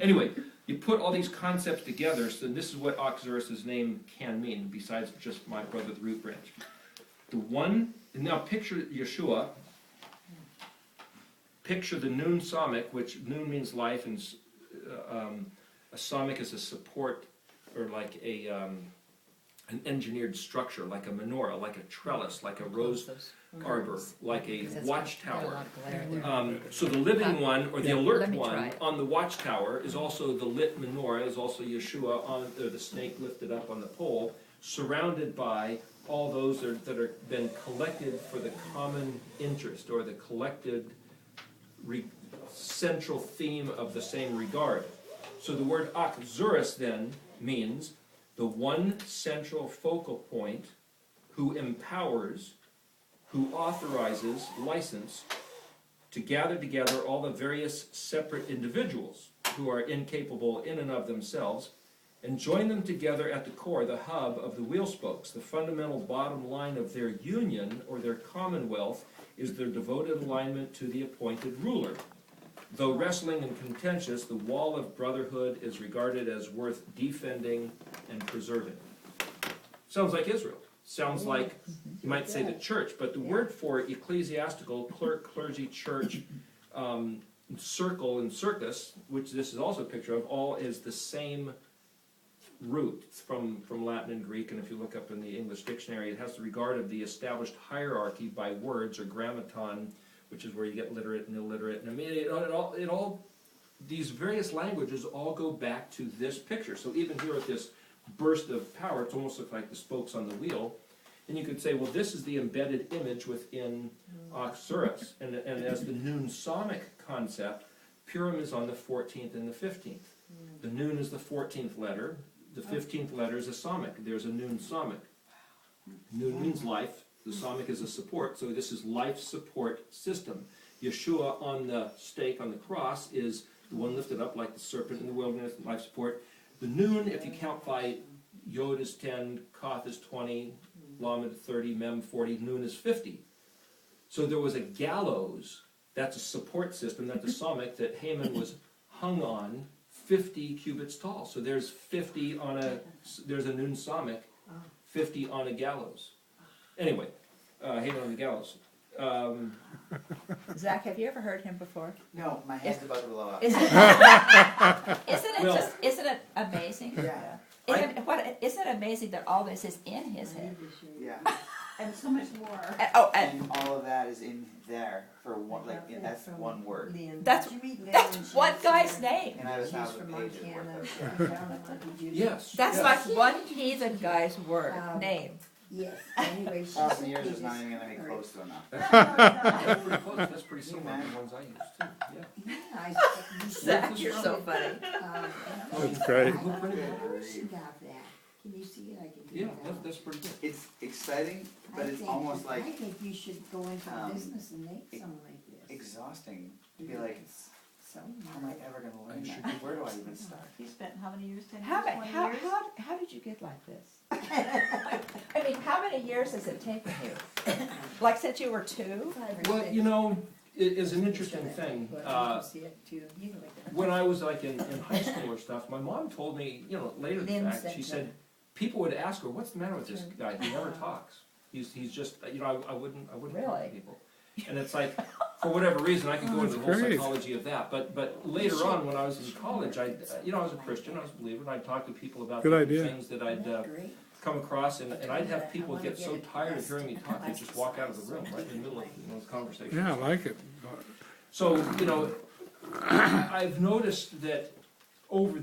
Anyway, you put all these concepts together, so this is what Oxyrus's name can mean, besides just my brother, the root branch. The one, now picture Yeshua, picture the nun samic, which nun means life, and a samic is a support, or like an engineered structure, like a menorah, like a trellis, like a rose arbor, like a watchtower. So the living one, or the alert one, on the watchtower is also the lit menorah, is also Yeshua, on the snake lifted up on the pole, surrounded by all those that are been collected for the common interest, or the collected central theme of the same regard. So the word Oxyrus then means the one central focal point who empowers, who authorizes license to gather together all the various separate individuals who are incapable in and of themselves, and join them together at the core, the hub of the wheel spokes. The fundamental bottom line of their union, or their commonwealth, is their devoted alignment to the appointed ruler. Though wrestling and contentious, the wall of brotherhood is regarded as worth defending and preserving. Sounds like Israel. Sounds like, you might say, the church, but the word for ecclesiastical, clergy, church, circle, and circus, which this is also a picture of, all is the same root. It's from Latin and Greek, and if you look up in the English dictionary, it has the regard of the established hierarchy by words, or grammaton, which is where you get literate and illiterate. And I mean, it all, these various languages all go back to this picture. So even here at this burst of power, it's almost like the spokes on the wheel. And you could say, well, this is the embedded image within Oxyrus. And as the nun samic concept, Purim is on the 14th and the 15th. The nun is the 14th letter. The 15th letter is a samic. There's a nun samic. Nun means life. The samic is a support. So this is life support system. Yeshua on the stake, on the cross, is the one lifted up like the serpent in the wilderness, life support. The nun, if you count by Yod is 10, Koth is 20, Lamed 30, Mem 40, Nun is 50. So there was a gallows, that's a support system, that's a samic, that Haman was hung on, 50 cubits tall. So there's 50 on there's a nun samic, 50 on a gallows. Anyway, Haman on the gallows. Zach, have you ever heard him before? No, my head's about to blow up. Isn't it amazing? Yeah. Isn't it amazing that all this is in his head? Yeah. And so much more. And all of that is in there for one, that's one word. That's one guy's name. And I have 1,000 pages worth of it. Yes. That's like one heathen guy's word, name. Yes, anyway. 1,000 years is not even going to be close to enough. That's pretty close. That's pretty similar to the ones I used too. Yeah. Zach, you're so funny. That's great. Can you see it? I can do Yeah, it. that's pretty good. It's exciting, but it's almost like I think you should go into business and make something like this. exhausting to be like, So how am I ever going to learn that? Where do I even start? You spent how many years? 10 How, years? 20 how, years? how did you get like this? I mean, how many years has it taken you? Like since you were 2? Well, you know, it is an interesting thing. But I can see it too. You know, like that. When I was like in high school or stuff, my mom told me, you know, later the Lynn fact, said she that. said, people would ask her, what's the matter with this guy? He never talks. He's just, you know, I wouldn't talk Really? to people. And it's like, for whatever reason, I could go into the whole great. psychology of that. But later on, when I was in college, I was a Christian, I was a believer, and I'd talk to people about Good different idea. things that I'd Great. come across, and I'd have people get so tired of hearing me talk, they'd just walk out of the room right in the middle of the conversation. Yeah, I like it. So, you know, I've noticed that over the